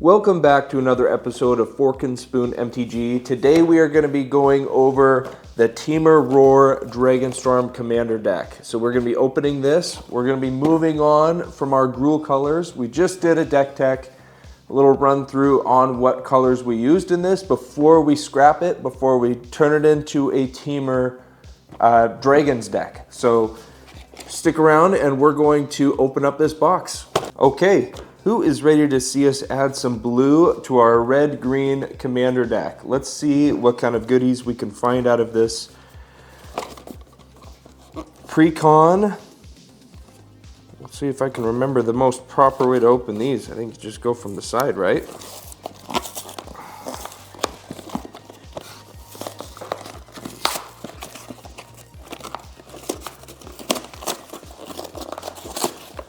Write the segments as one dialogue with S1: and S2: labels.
S1: Welcome back to another episode of ForknSpoon MTG. Today we are going to be going over the Temur Roar Dragonstorm Commander deck. So we're going to be opening this. We're going to be moving on from our Gruul colors. We just did a deck tech, a little run through on what colors we used in this before we scrap it, before we turn it into a Temur Dragons deck. So stick around and we're going to open up this box. Okay. Who is ready to see us add some blue to our red-green commander deck? Let's see what kind of goodies we can find out of this. Precon. Let's see if I can remember the most proper way to open these. I think you just go from the side, right?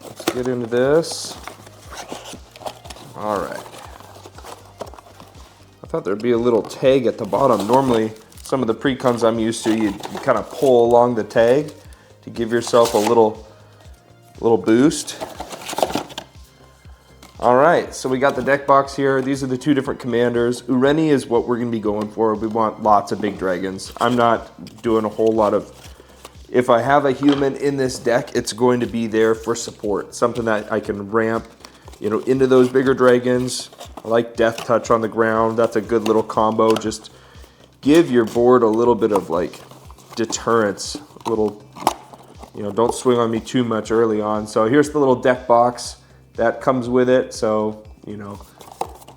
S1: Let's get into this. All right. I thought there'd be a little tag at the bottom. Normally, some of the precons I'm used to, you kind of pull along the tag to give yourself a little boost. All right, so we got the deck box here. These are the two different commanders. Ureni is what we're going to be going for. We want lots of big dragons. I'm not doing a whole lot of... If I have a human in this deck, it's going to be there for support. Something that I can ramp into those bigger dragons. I like Death Touch on the ground. That's a good little combo. Just give your board a little bit of like deterrence. A little, don't swing on me too much early on. So here's the little deck box that comes with it. So,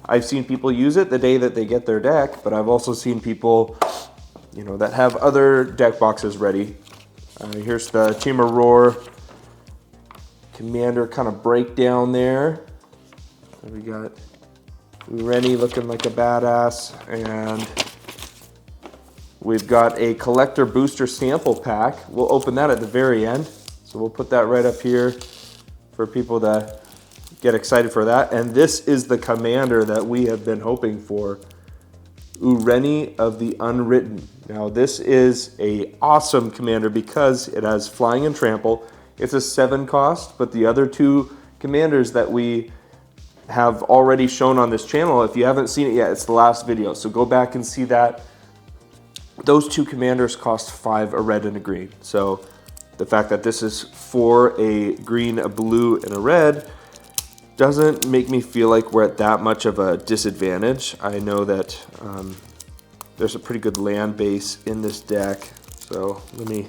S1: I've seen people use it the day that they get their deck, but I've also seen people, that have other deck boxes ready. Here's the Temur Roar Commander kind of breakdown there. We got Ureni looking like a badass, and we've got a collector booster sample pack. We'll open that at the very end, so we'll put that right up here for people that get excited for that. And this is the commander that we have been hoping for, Ureni of the Unwritten. Now this is a awesome commander because it has flying and trample. It's a 7 cost, but the other two commanders that we have already shown on this channel, if you haven't seen it yet, it's the last video. So go back and see that. Those two commanders cost 5, a red and a green. So the fact that this is 4, a green, a blue, and a red doesn't make me feel like we're at that much of a disadvantage. I know that there's a pretty good land base in this deck. So let me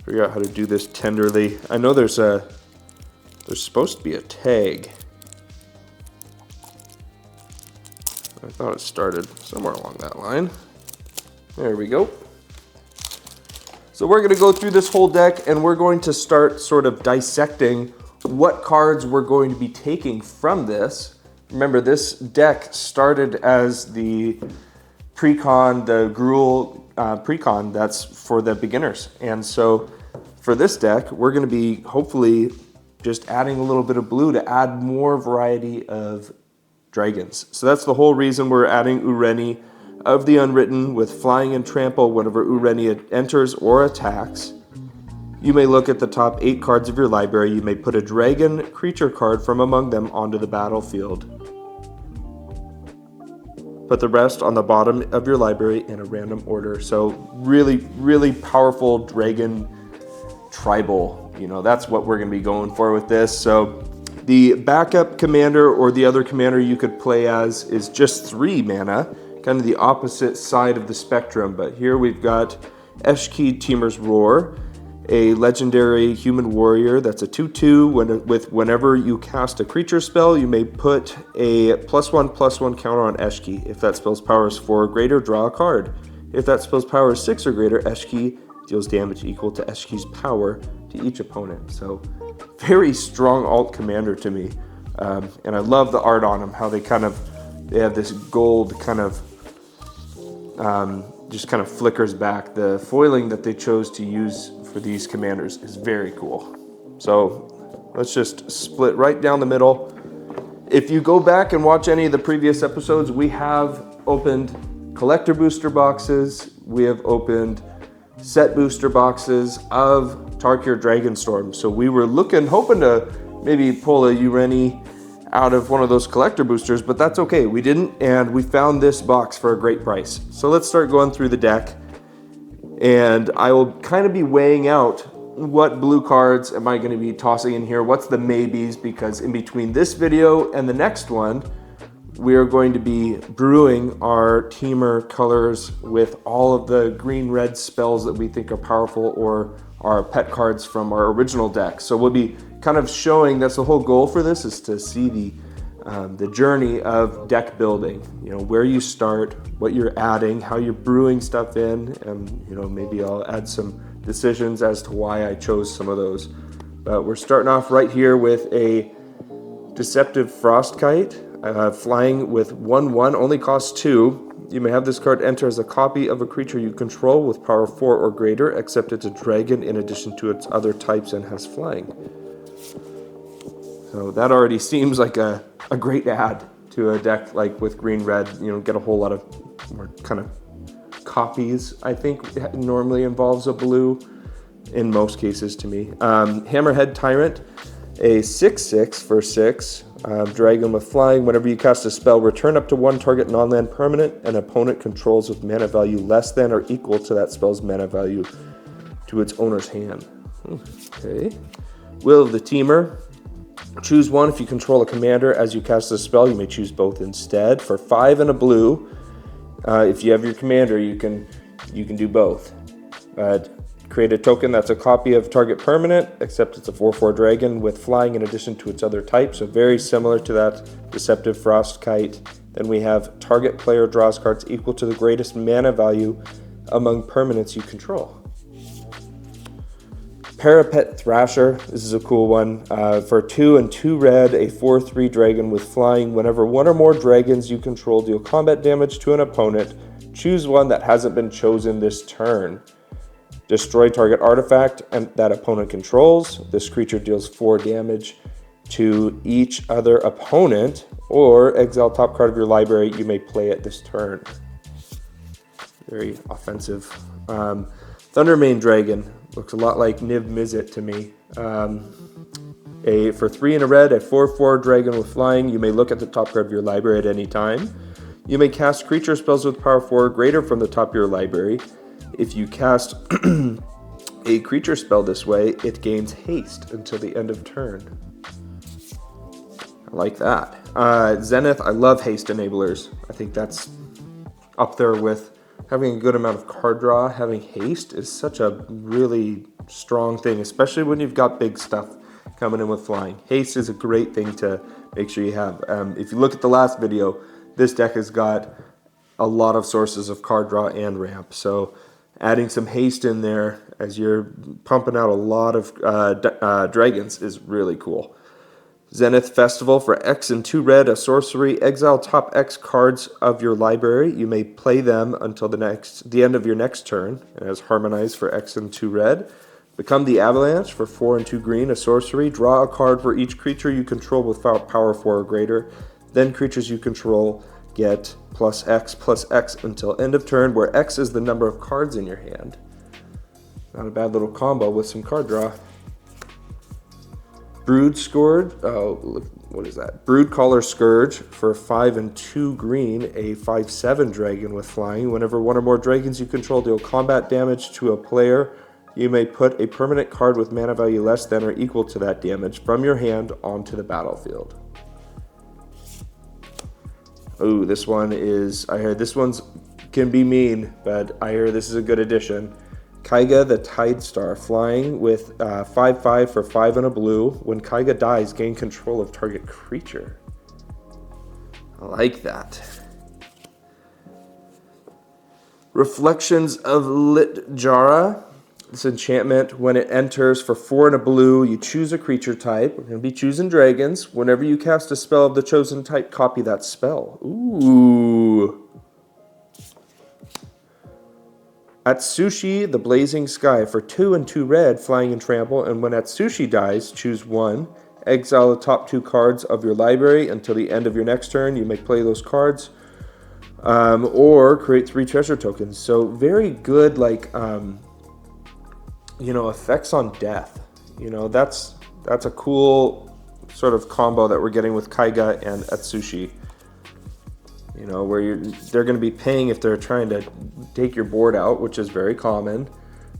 S1: figure out how to do this tenderly. I know there's supposed to be a tag. I thought it started somewhere along that line. There we go. So we're going to go through this whole deck and we're going to start sort of dissecting what cards we're going to be taking from this. Remember, this deck started as the precon, the Gruul precon, that's for the beginners. And so for this deck, we're going to be hopefully just adding a little bit of blue to add more variety of dragons. So that's the whole reason we're adding Ureni of the Unwritten with flying and trample whenever Ureni enters or attacks. You may look at the top 8 cards of your library. You may put a dragon creature card from among them onto the battlefield. Put the rest on the bottom of your library in a random order. So really, really powerful dragon tribal. That's what we're going to be going for with this. So the backup commander or the other commander you could play as is just 3 mana, kind of the opposite side of the spectrum. But here we've got Eshki Temur Roar, a legendary human warrior that's a 2/2. Whenever you cast a creature spell, you may put a +1/+1 counter on Eshki. If that spell's power is 4 or greater, draw a card. If that spell's power is 6 or greater, Eshki deals damage equal to Eshki's power to each opponent. So very strong alt commander to me. And I love the art on them, how they have this gold just kind of flickers back. The foiling that they chose to use for these commanders is very cool. So let's just split right down the middle. If you go back and watch any of the previous episodes, we have opened collector booster boxes. We have opened set booster boxes of Tarkir Dragonstorm. So we were hoping to maybe pull a Ureni out of one of those collector boosters, but that's okay. We didn't, and we found this box for a great price. So let's start going through the deck, and I will kind of be weighing out what blue cards am I going to be tossing in here, what's the maybes, because in between this video and the next one, we are going to be brewing our Temur colors with all of the green-red spells that we think are powerful or our pet cards from our original deck. So we'll be kind of showing, that's the whole goal for this, is to see the journey of deck building. You know, where you start, what you're adding, how you're brewing stuff in, and you know, maybe I'll add some decisions as to why I chose some of those. But we're starting off right here with a Deceptive Frostkite. Flying with 1/1, only costs 2. You may have this card enter as a copy of a creature you control with power 4 or greater, except it's a dragon in addition to its other types and has flying. So that already seems like a great add to a deck like with green-red. You know, get a whole lot of more kind of copies. I think it normally involves a blue in most cases to me. Hammerhead Tyrant, a 6/6 for 6. Dragon with flying. Whenever you cast a spell, return up to 1 target non-land permanent an opponent controls with mana value less than or equal to that spell's mana value to its owner's hand. Okay. Will of the Temur. Choose one if you control a commander. As you cast a spell, you may choose both instead. For 5 and a blue, if you have your commander, you can do both. Create a token that's a copy of target permanent, except it's a 4/4 dragon with flying in addition to its other type, so very similar to that Deceptive Frostkite. Then we have target player draws cards equal to the greatest mana value among permanents you control. Parapet Thrasher, this is a cool one. For 2 and 2 red, a 4/3 dragon with flying. Whenever one or more dragons you control deal combat damage to an opponent, choose one that hasn't been chosen this turn. Destroy target artifact and that opponent controls. This creature deals 4 damage to each other opponent, or exile top card of your library. You may play it this turn. Very offensive. Thundermane Dragon looks a lot like Niv Mizzet to me. For 3 and a red, a 4/4 dragon with flying. You may look at the top card of your library at any time. You may cast creature spells with power 4 or greater from the top of your library. If you cast a creature spell this way, it gains haste until the end of turn. I like that. Zenith, I love haste enablers. I think that's up there with having a good amount of card draw. Having haste is such a really strong thing, especially when you've got big stuff coming in with flying. Haste is a great thing to make sure you have. If you look at the last video, this deck has got a lot of sources of card draw and ramp. So adding some haste in there as you're pumping out a lot of dragons is really cool. Zenith Festival for X and 2 red, a sorcery. Exile top X cards of your library. You may play them until the end of your next turn. It has Harmonize for X and 2 red. Become the Avalanche for 4 and 2 green, a sorcery. Draw a card for each creature you control with power 4 or greater. Then creatures you control get +X until end of turn, where X is the number of cards in your hand. Not a bad little combo with some card draw. Brood Scourge, what is that? Broodcaller Scourge for 5 and 2 green, a 5/7 dragon with flying. Whenever one or more dragons you control deal combat damage to a player, you may put a permanent card with mana value less than or equal to that damage from your hand onto the battlefield. Oh, this one is, I heard this one's can be mean, but I hear this is a good addition. Kaiga the Tidestar, flying with 5/5 for 5 and a blue. When Kaiga dies, gain control of target creature. I like that. Reflections of Litjara. This enchantment, when it enters for 4 and a blue, you choose a creature type. We're going to be choosing dragons. Whenever you cast a spell of the chosen type, copy that spell. Ooh. Atsushi, the Blazing Sky, for 2 and 2 red, flying and trample. And when Atsushi dies, choose 1. Exile the top 2 cards of your library until the end of your next turn. You may play those cards. Or create 3 treasure tokens. So very good, like, effects on death. That's a cool sort of combo that we're getting with Kaiga and Atsushi. You know, where they're going to be paying if they're trying to take your board out, which is very common.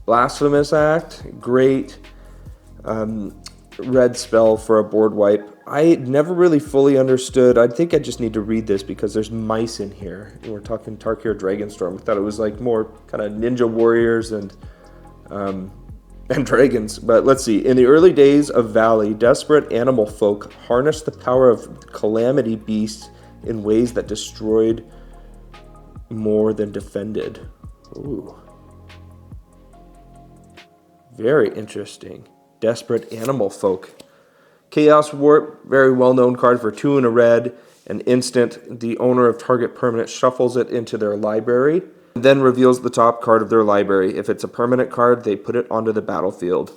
S1: Blasphemous Act, great red spell for a board wipe. I never really fully understood. I think I just need to read this because there's mice in here. And we're talking Tarkir Dragonstorm. I thought it was like more kind of ninja warriors and dragons. But let's see. In the early days of Valley, desperate animal folk harnessed the power of calamity beasts in ways that destroyed more than defended. Ooh. Very interesting. Desperate animal folk. Chaos Warp, very well-known card for 2 and a red. An instant, the owner of target permanent shuffles it into their library, then reveals the top card of their library. If it's a permanent card, they put it onto the battlefield.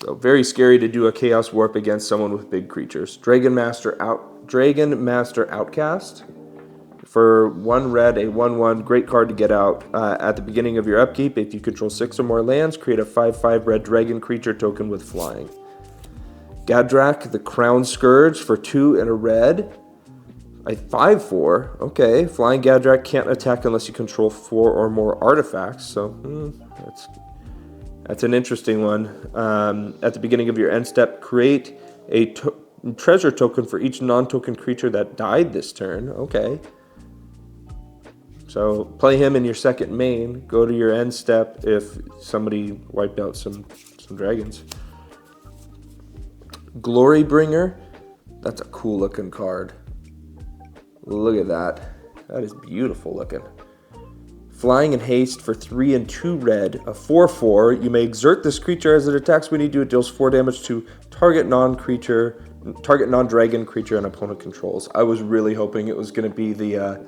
S1: So very scary to do a Chaos Warp against someone with big creatures. Dragon Master Outcast. For 1 red, a 1/1, great card to get out. At the beginning of your upkeep, if you control 6 or more lands, create a 5/5 red dragon creature token with flying. Gadrak, the Crown Scourge, for 2 and a red. A 5/4, okay. Flying Gadrak can't attack unless you control 4 or more artifacts, so that's an interesting one. At the beginning of your end step, create a treasure token for each non-token creature that died this turn, okay. So play him in your second main, go to your end step if somebody wiped out some dragons. Glorybringer, that's a cool looking card. Look at that. That is beautiful looking. Flying and haste for 3 and 2 red, a 4/4. You may exert this creature as it attacks when you do. It deals 4 damage to target non-dragon creature an opponent controls. I was really hoping it was going to be the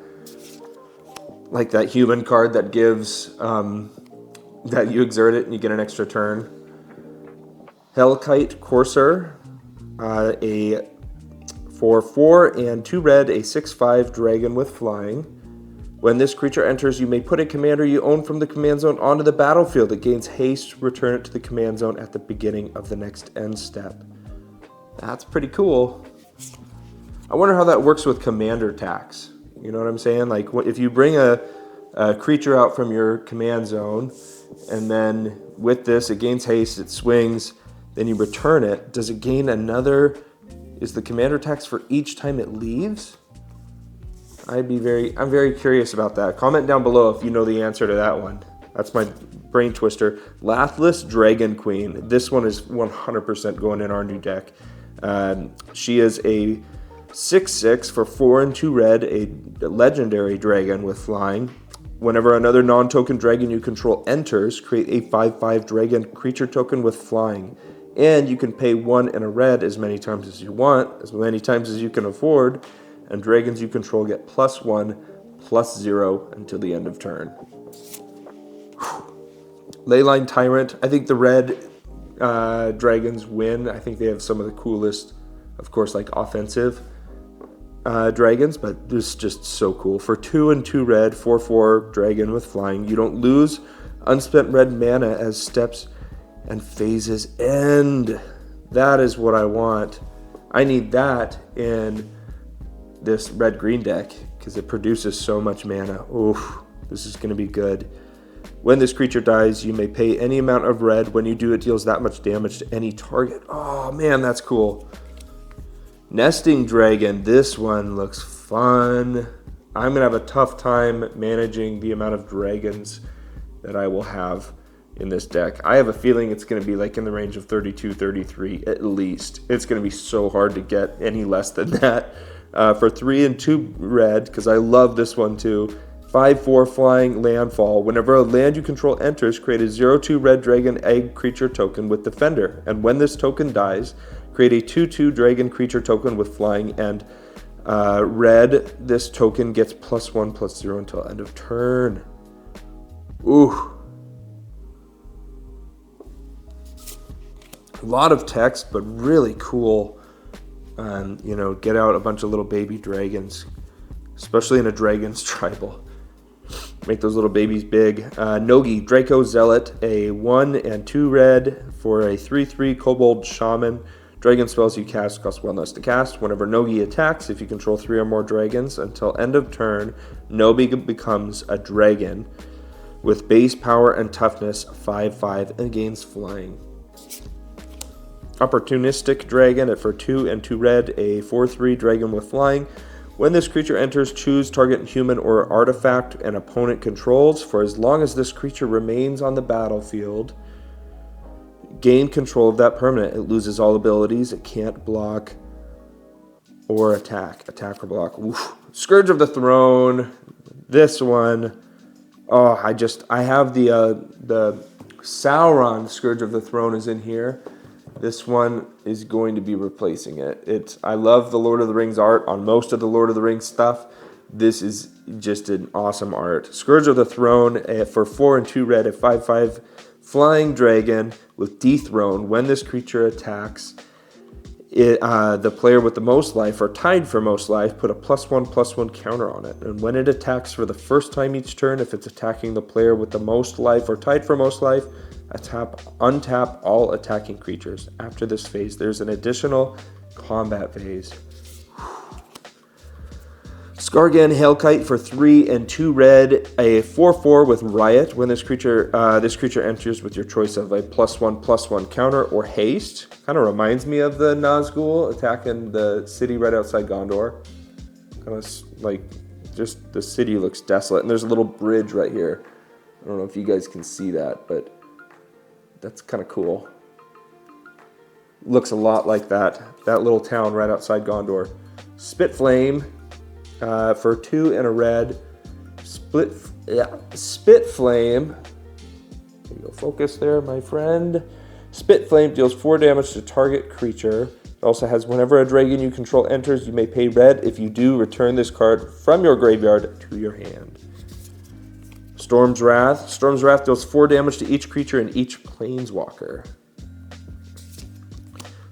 S1: like that human card that gives that you exert it and you get an extra turn. Hellkite Courser, a 4/4 and 2 red, a 6/5 dragon with flying. When this creature enters, you may put a commander you own from the command zone onto the battlefield. It gains haste, return it to the command zone at the beginning of the next end step. That's pretty cool. I wonder how that works with commander tax. You know what I'm saying? Like if you bring a creature out from your command zone, and then with this, it gains haste, it swings, then you return it. Does it gain another? Is the commander tax for each time it leaves? I'm very curious about that. Comment down below if you know the answer to that one. That's my brain twister. Lathless Dragon Queen. This one is 100% going in our new deck. She is a 6/6 for 4 and 2 red, a legendary dragon with flying. Whenever another non-token dragon you control enters, create a 5/5 dragon creature token with flying. And you can pay 1 and a red as many times as you want, as many times as you can afford, and dragons you control get +1, +0 until the end of turn. Leyline Tyrant. I think the red dragons win. I think they have some of the coolest, of course, like offensive dragons, but this is just so cool. For 2 and 2 red, 4/4 dragon with flying. You don't lose unspent red mana as steps and phases end. That is what I want. I need that in this red-green deck because it produces so much mana. Oof, this is going to be good. When this creature dies, you may pay any amount of red. When you do, it deals that much damage to any target. Oh man, that's cool. Nesting Dragon, this one looks fun. I'm going to have a tough time managing the amount of dragons that I will have in this deck. I have a feeling it's going to be like in the range of 32, 33 at least. It's going to be so hard to get any less than that. For 3 and 2 red, because I love this one too. 5/4 flying landfall. Whenever a land you control enters, create a 0/2 red dragon egg creature token with defender. And when this token dies, create a 2/2 dragon creature token with flying and red. This token gets +1, +0 until end of turn. Ooh. A lot of text, but really cool. You know, get out a bunch of little baby dragons, especially in a dragon's tribal. Make those little babies big. Nogi, Draco Zealot, a 1 and 2 red for a 3/3 Kobold Shaman. Dragon spells you cast cost 1 less to cast. Whenever Nogi attacks, if you control 3 or more dragons, until end of turn, Nogi becomes a dragon with base power and toughness 5/5 and gains flying. Opportunistic Dragon for 2 and 2 red, a 4/3 dragon with flying. When this creature enters, choose target human or artifact an opponent controls. For as long as this creature remains on the battlefield, gain control of that permanent. It loses all abilities. It can't block or attack. Attack or block. Oof. Scourge of the Throne. This one. Oh, I have the Sauron Scourge of the Throne is in here. This one is going to be replacing it. I love the Lord of the Rings art on most of the Lord of the Rings stuff. This is just an awesome art. Scourge of the Throne for 4 and 2 red, a 5/5 flying dragon with dethrone. When this creature attacks, the player with the most life or tied for most life put a +1/+1 counter on it. And when it attacks for the first time each turn, if it's attacking the player with the most life or tied for most life, untap all attacking creatures. After this phase, there's an additional combat phase. Skargan Hailkite for 3 and 2 red, a 4/4 with Riot. When this creature enters with your choice of a +1/+1 counter or haste. Kind of reminds me of the Nazgul attacking the city right outside Gondor. Kind of like just the city looks desolate, and there's a little bridge right here. I don't know if you guys can see that, but that's kind of cool. Looks a lot like that little town right outside Gondor. Spitflame for 2 and a red. Spitflame. There you go. Focus there, my friend. Spitflame deals 4 damage to target creature. It also has whenever a dragon you control enters, you may pay red. If you do, return this card from your graveyard to your hand. Storm's Wrath. Storm's Wrath deals 4 damage to each creature and each planeswalker.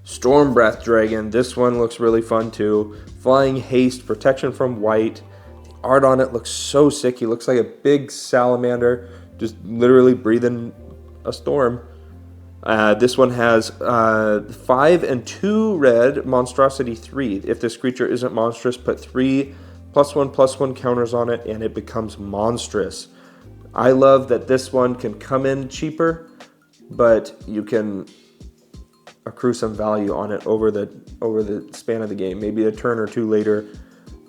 S1: Storm Breath Dragon. This one looks really fun too. Flying haste, protection from white. The art on it looks so sick. He looks like a big salamander, just literally breathing a storm. This one has 5 and 2 red, monstrosity 3. If this creature isn't monstrous, put 3 +1/+1 counters on it, and it becomes monstrous. I love that this one can come in cheaper, but you can accrue some value on it over the span of the game. Maybe a turn or two later,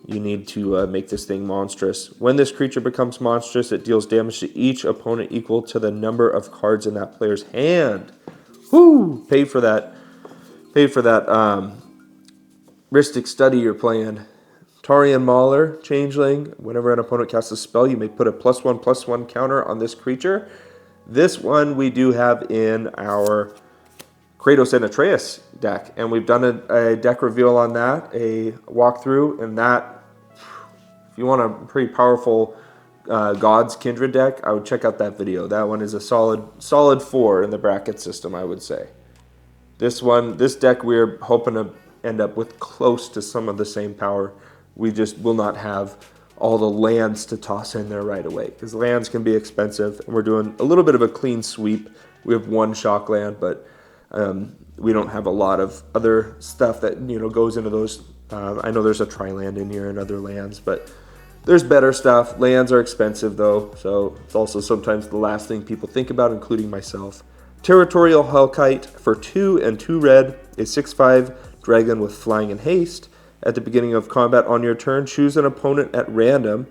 S1: you need to make this thing monstrous. When this creature becomes monstrous, it deals damage to each opponent equal to the number of cards in that player's hand. Whoo! Paid for that Ristic Study you're playing. Tarian Mauler, Changeling. Whenever an opponent casts a spell, you may put a +1/+1 counter on this creature. This one we do have in our Kratos and Atreus deck, and we've done a deck reveal on that, a walkthrough, and that, if you want a pretty powerful God's Kindred deck, I would check out that video. That one is a solid 4 in the bracket system, I would say. This deck, we're hoping to end up with close to some of the same power. We just will not have all the lands to toss in there right away, because lands can be expensive, and we're doing a little bit of a clean sweep. We have 1 shock land, but we don't have a lot of other stuff that goes into those. I know there's a tri-land in here and other lands, but there's better stuff. Lands are expensive though, so it's also sometimes the last thing people think about, including myself. Territorial Hellkite for 2 and 2 red, a 6/5 dragon with flying and haste. At the beginning of combat on your turn, choose an opponent at random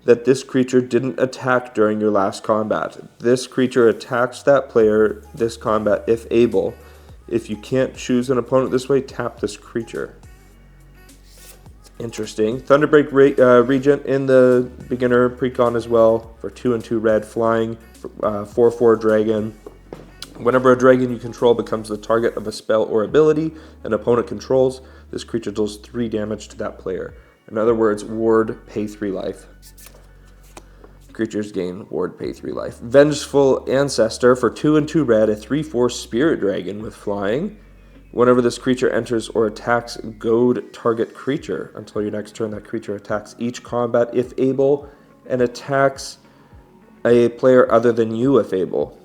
S1: that this creature didn't attack during your last combat. This creature attacks that player this combat if able. If you can't choose an opponent this way, tap this creature. Interesting. Thunderbreak Regent in the beginner precon as well for 2 and 2 red, flying, 4/4 dragon. Whenever a dragon you control becomes the target of a spell or ability an opponent controls, this creature deals 3 damage to that player. In other words, ward, pay 3 life. Creatures gain ward, pay 3 life. Vengeful Ancestor for 2 and 2 red, a 3/4 spirit dragon with flying. Whenever this creature enters or attacks, goad target creature. Until your next turn, that creature attacks each combat if able, and attacks a player other than you if able.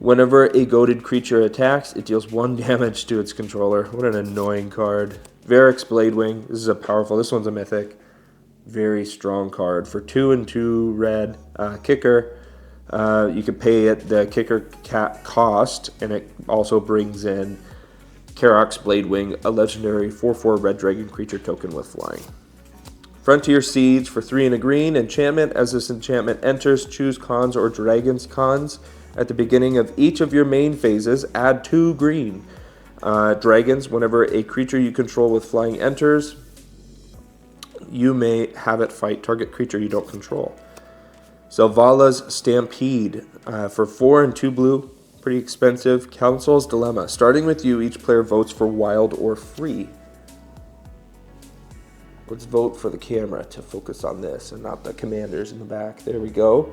S1: Whenever a goated creature attacks, it deals 1 damage to its controller. What an annoying card. Varric's Bladewing. This is a powerful, this one's a mythic. Very strong card. For 2 and 2 red kicker, you can pay it the kicker cost, and it also brings in Karok's Bladewing, a legendary 4/4 red dragon creature token with flying. Frontier Siege for 3 and a green enchantment. As this enchantment enters, choose Khans or Dragons Khans. At the beginning of each of your main phases, add 2 green. Dragons, whenever a creature you control with flying enters, you may have it fight target creature you don't control. Selvalla's Stampede for 4 and 2 blue, pretty expensive. Council's Dilemma. Starting with you, each player votes for wild or free. Let's vote for the camera to focus on this and not the commanders in the back. There we go.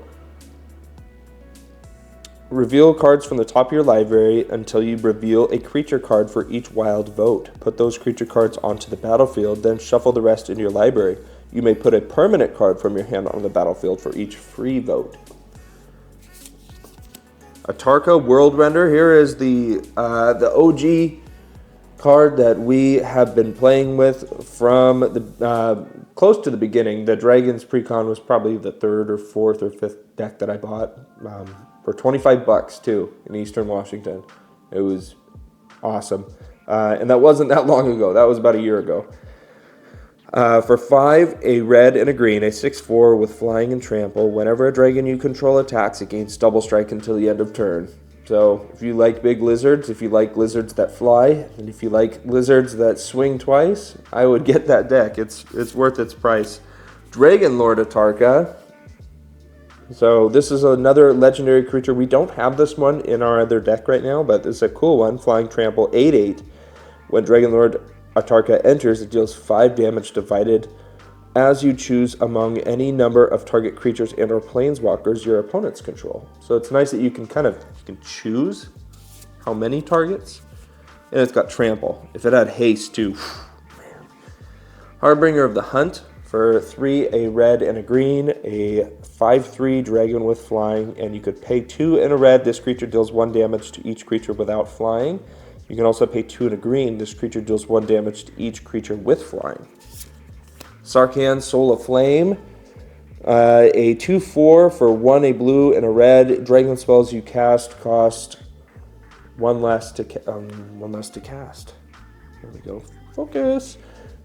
S1: Reveal cards from the top of your library until you reveal a creature card for each wild vote. Put those creature cards onto the battlefield, then shuffle the rest into your library. You may put a permanent card from your hand on the battlefield for each free vote. Atarka World Render. Here is the OG card that we have been playing with from the close to the beginning. The Dragons Precon was probably the 3rd or 4th or 5th deck that I bought. For 25 bucks too in Eastern Washington. It was awesome. And that wasn't that long ago. That was about a year ago. For 5, a red and a green, a 6/4 with flying and trample. Whenever a dragon you control attacks, it gains double strike until the end of turn. So if you like big lizards, if you like lizards that fly, and if you like lizards that swing twice, I would get that deck. It's worth its price. Dragon Lord Atarka. So this is another legendary creature. We don't have this one in our other deck right now, but it's a cool one. Flying Trample, 8/8. When Dragon Lord Atarka enters, it deals 5 damage divided as you choose among any number of target creatures and or planeswalkers your opponents control. So it's nice that you can choose how many targets. And it's got Trample. If it had haste too, man. Harbinger of the Hunt. For 3, a red and a green, a 5/3 dragon with flying, and you could pay 2 and a red. This creature deals 1 damage to each creature without flying. You can also pay 2 and a green. This creature deals 1 damage to each creature with flying. Sarkhan, Soul of Flame, a 2/4 for 1, a blue and a red. Dragon spells you cast cost 1 less to cast. There we go. Focus.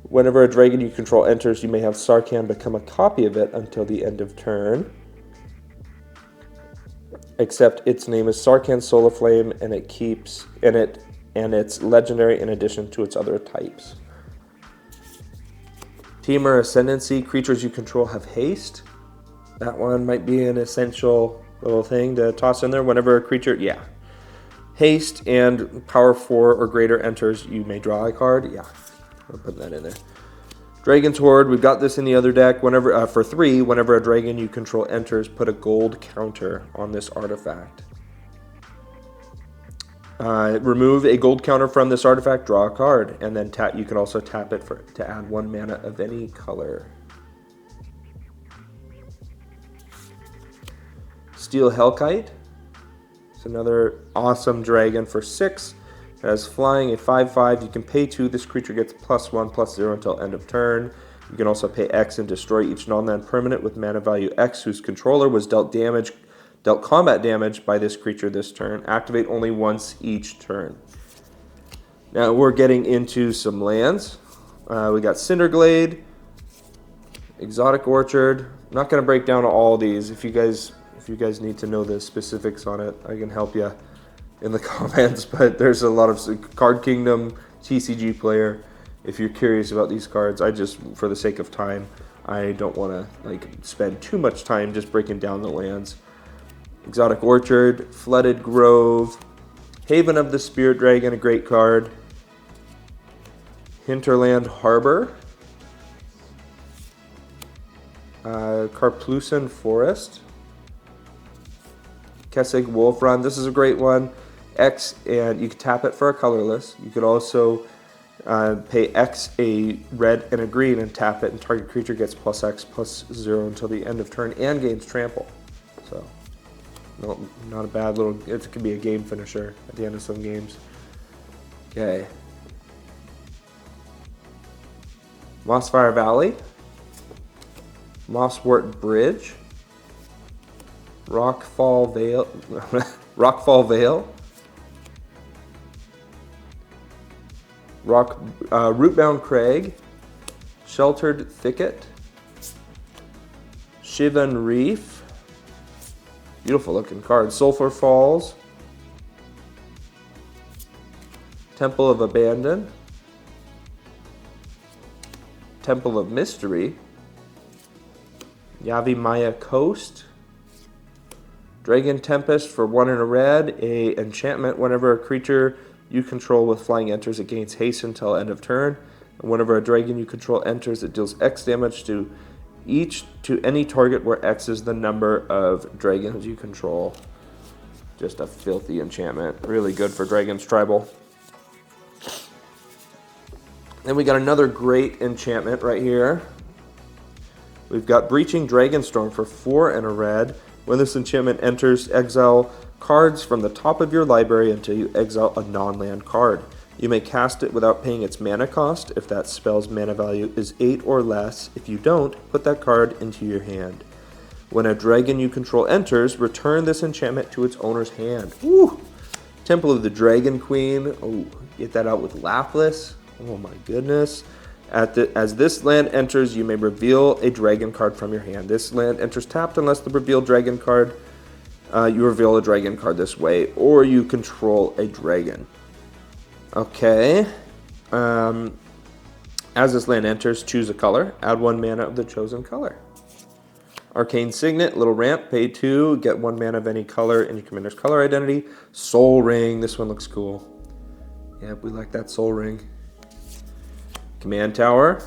S1: Whenever a dragon you control enters, you may have Sarkhan become a copy of it until the end of turn. Except its name is Sarkhan Soul of Flame, and it's legendary in addition to its other types. Temur Ascendancy. Creatures you control have haste. That one might be an essential little thing to toss in there. Whenever a creature, haste and power 4 or greater enters, you may draw a card. I'll put that in there. Dragon's Horde, we've got this in the other deck. Whenever for 3, whenever a dragon you control enters, put a gold counter on this artifact. Remove a gold counter from this artifact, draw a card, and then you can also tap it to add 1 mana of any color. Steel Hellkite. It's another awesome dragon for 6. As flying, a 5/5, you can pay 2. This creature gets +1/+0 until end of turn. You can also pay X and destroy each non-land permanent with mana value X whose controller was dealt combat damage by this creature this turn. Activate only once each turn. Now we're getting into some lands. We got Cinderglade, Exotic Orchard. I'm not going to break down all these. If you guys need to know the specifics on it, I can help you in the comments, but there's a lot of Card Kingdom, TCG Player. If you're curious about these cards, for the sake of time, I don't want to spend too much time just breaking down the lands. Exotic Orchard, Flooded Grove, Haven of the Spirit Dragon, a great card. Hinterland Harbor, Karplusan Forest, Kessig Wolf Run. This is a great one. X, and you can tap it for a colorless. You could also pay X, a red and a green, and tap it, and target creature gets +X/+0 until the end of turn and gains trample. So No, not a bad little, it could be a game finisher at the end of some games. Okay. Mossfire Valley. Mosswort Bridge. Rockfall Vale. Rockfall Vale. Rootbound Crag. Sheltered Thicket. Shivan Reef. Beautiful looking card. Sulphur Falls. Temple of Abandon. Temple of Mystery. Yavi Maya Coast. Dragon Tempest for 1 and a red. A enchantment whenever a creature you control with flying enters, it gains haste until end of turn. And whenever a dragon you control enters, it deals X damage to any target where X is the number of dragons you control. Just a filthy enchantment. Really good for Dragons Tribal. Then we got another great enchantment right here. We've got Breaching Dragonstorm for 4 and a red. When this enchantment enters, exile cards from the top of your library until you exile a non-land card. You may cast it without paying its mana cost if that spell's mana value is 8 or less. If you don't, put that card into your hand. When a dragon you control enters, return this enchantment to its owner's hand. Woo! Temple of the Dragon Queen. Oh, get that out with Lapis. Oh my goodness. As this land enters, you may reveal a dragon card from your hand. This land enters tapped unless the revealed dragon card, you reveal a dragon card this way, or you control a dragon. Okay. As this land enters, choose a color. Add 1 mana of the chosen color. Arcane Signet, little ramp, pay 2, get 1 mana of any color in your commander's color identity. Soul Ring, this one looks cool. Yep, we like that Soul Ring. Command Tower,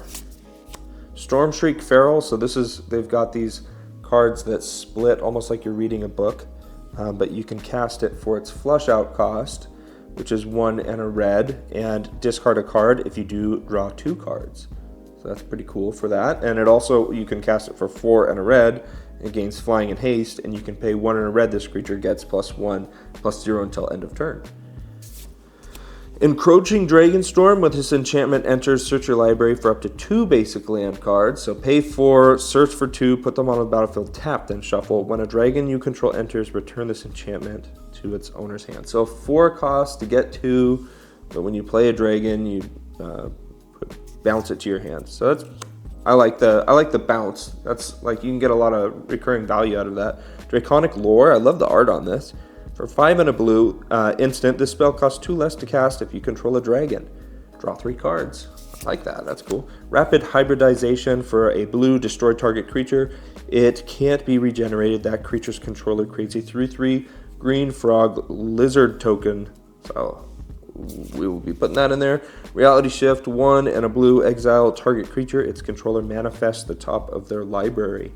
S1: Storm Shriek Feral. So they've got these cards that split almost like you're reading a book, but you can cast it for its flush out cost, which is 1 and a red, and discard a card. If you do, draw 2 cards. So that's pretty cool for that. And it also, you can cast it for 4 and a red. It gains flying and haste, and you can pay 1 and a red. This creature gets +1, +0 until end of turn. Encroaching Dragonstorm, with this enchantment enters, search your library for up to 2 basic land cards. So pay 4, search for 2, put them on the battlefield, tap, then shuffle. When a dragon you control enters, return this enchantment to its owner's hand. So 4 costs to get 2, but when you play a dragon, you bounce it to your hand. So that's, I like the bounce. That's like, you can get a lot of recurring value out of that. Draconic Lore, I love the art on this. For 5 and a blue instant, this spell costs 2 less to cast if you control a dragon. Draw 3 cards. I like that, that's cool. Rapid Hybridization for a blue, destroy target creature. It can't be regenerated. That creature's controller creates a 3/3 green frog lizard token. So we will be putting that in there. Reality Shift, 1 and a blue, exile target creature. Its controller manifests the top of their library.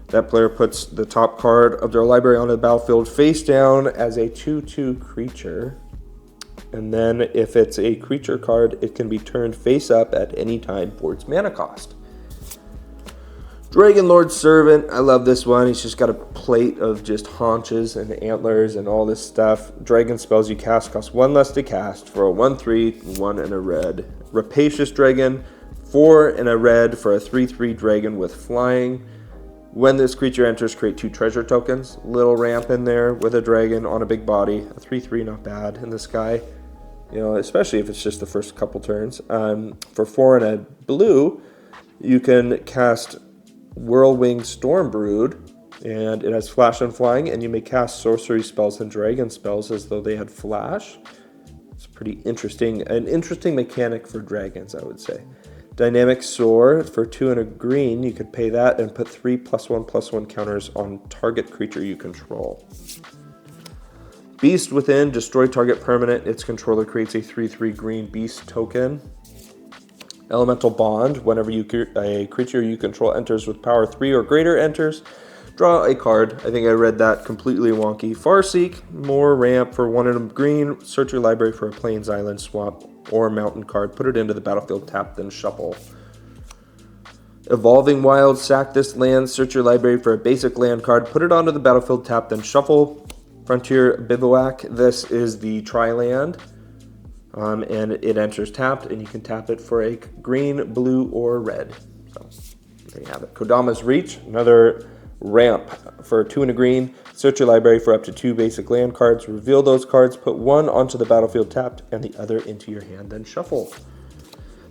S1: That player puts the top card of their library onto the battlefield face down as a 2/2 creature. And then if it's a creature card, it can be turned face up at any time for its mana cost. Dragonlord Servant, I love this one. He's just got a plate of just haunches and antlers and all this stuff. Dragon spells you cast cost 1 less to cast for a 1/3, 1 and a red. Rapacious Dragon, 4 and a red for a 3/3 dragon with flying. When this creature enters, create 2 treasure tokens. Little ramp in there with a dragon on a big body. A 3/3, not bad in the sky. You know, especially if it's just the first couple turns. For 4 and a blue, you can cast Whirlwing Stormbrood, and it has flash and flying, and you may cast sorcery spells and dragon spells as though they had flash. It's pretty interesting, an interesting mechanic for dragons, I would say. Dynamic Soar, for 2 and a green, you could pay that and put 3 +1/+1 counters on target creature you control. Beast Within, destroy target permanent. Its controller creates a 3/3 green beast token. Elemental Bond, whenever a creature you control enters with power 3 or greater enters, draw a card. I think I read that completely wonky. Farseek, more ramp for 1 and a green. Search your library for a plains, island, swamp, or mountain card. Put it into the battlefield, tap, then shuffle. Evolving Wild, sack this land, search your library for a basic land card, put it onto the battlefield, tap, then shuffle. Frontier Bivouac, this is the tri-land, and it enters tapped, and you can tap it for a green, blue, or red. So there you have it. Kodama's Reach, another ramp for 2 and a green. Search your library for up to 2 basic land cards, reveal those cards, put one onto the battlefield tapped, and the other into your hand, then shuffle.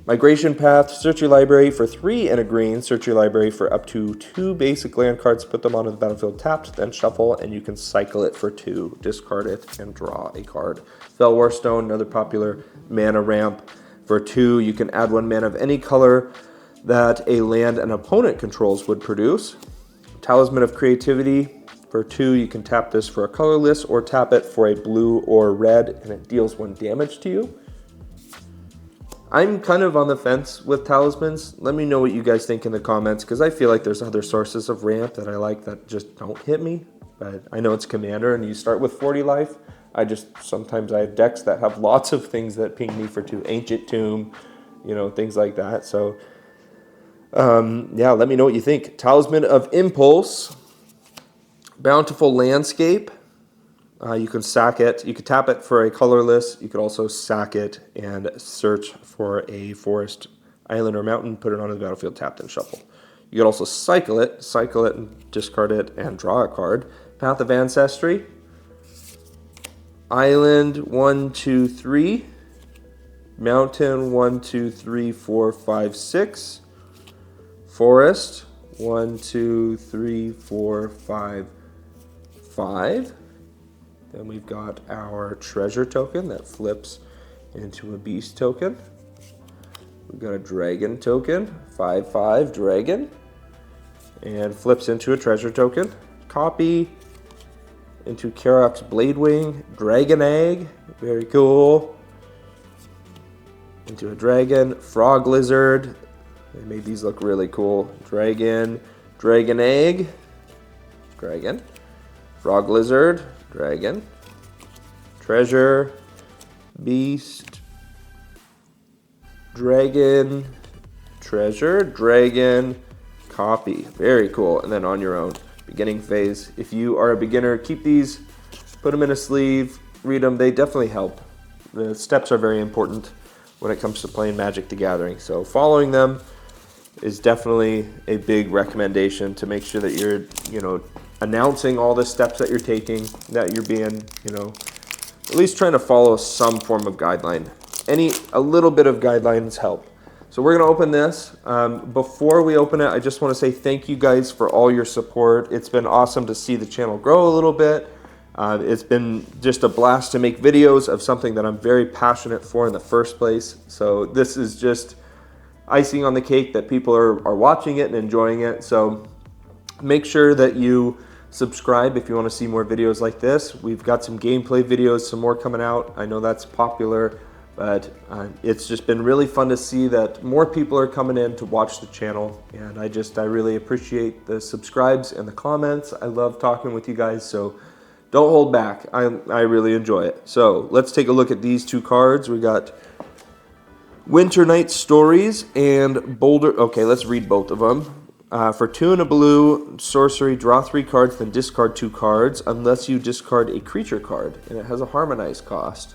S1: Migration Path, search your library for 3 and a green, search your library for up to 2 basic land cards, put them onto the battlefield tapped, then shuffle, and you can cycle it for 2, discard it, and draw a card. Felwar Stone, another popular mana ramp. For 2, you can add 1 mana of any color that a land an opponent controls would produce. Talisman of Creativity, for 2, you can tap this for a colorless, or tap it for a blue or red, and it deals 1 damage to you. I'm kind of on the fence with talismans. Let me know what you guys think in the comments, because I feel like there's other sources of ramp that I like that just don't hit me. But I know it's Commander and you start with 40 life. Sometimes I have decks that have lots of things that ping me for 2. Ancient Tomb, you know, things like that. So yeah, let me know what you think. Talisman of Impulse, Bountiful Landscape. You can sack it. You could tap it for a colorless. You could also sack it and search for a forest, island, or mountain, put it onto the battlefield, tapped, and shuffle. You could also cycle it and discard it and draw a card. Path of Ancestry. Island 1, 2, 3. Mountain 1, 2, 3, 4, 5, 6. Forest 1, 2, 3, 4, 5, 5. Then we've got our treasure token that flips into a beast token. We've got a dragon token, 5/5 dragon, and flips into a treasure token. Copy into Karok's Bladewing, Dragon Egg, very cool. Into a dragon, Frog Lizard. They made these look really cool. Dragon, Dragon Egg, dragon, Frog Lizard, dragon, treasure, beast, dragon, treasure, dragon, copy. Very cool. And then on your own, beginning phase. If you are a beginner, keep these, put them in a sleeve, read them. They definitely help. The steps are very important when it comes to playing Magic the Gathering. So following them is definitely a big recommendation to make sure that you're, announcing all the steps that you're taking, that you're being, at least trying to follow some form of guideline. A little bit of guidelines help. So we're gonna open this. Before we open it, I just wanna say thank you guys for all your support. It's been awesome to see the channel grow a little bit. It's been just a blast to make videos of something that I'm very passionate for in the first place. So this is just icing on the cake that people are watching it and enjoying it. So make sure that you subscribe if you want to see more videos like this. We've got some gameplay videos, some more coming out. I know that's popular, but it's just been really fun to see that more people are coming in to watch the channel. And I really appreciate the subscribes and the comments. I love talking with you guys, so don't hold back. I really enjoy it. So let's take a look at these 2 cards. We got Winter Night Stories and Boulder. Okay, let's read both of them. For 2 and a blue, sorcery, draw 3 cards, then discard 2 cards, unless you discard a creature card, and it has a harmonize cost.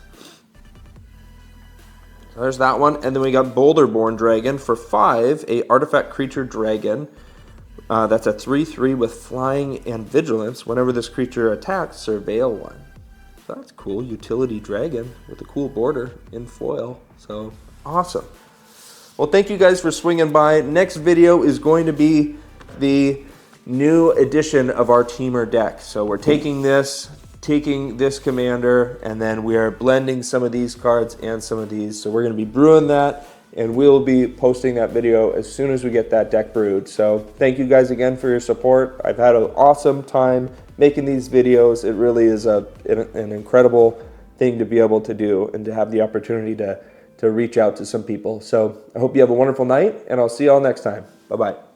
S1: So there's that one, and then we got Boulderborn Dragon for 5, a artifact creature dragon. That's a 3/3 with flying and vigilance. Whenever this creature attacks, surveil 1. So that's cool. Utility dragon with a cool border in foil. So awesome. Well, thank you guys for swinging by. Next video is going to be the new edition of our Temur deck. So we're taking this commander, and then we are blending some of these cards and some of these. So we're going to be brewing that, and we'll be posting that video as soon as we get that deck brewed. So thank you guys again for your support. I've had an awesome time making these videos. It really is an incredible thing to be able to do and to have the opportunity to reach out to some people. So I hope you have a wonderful night, and I'll see you all next time. Bye-bye.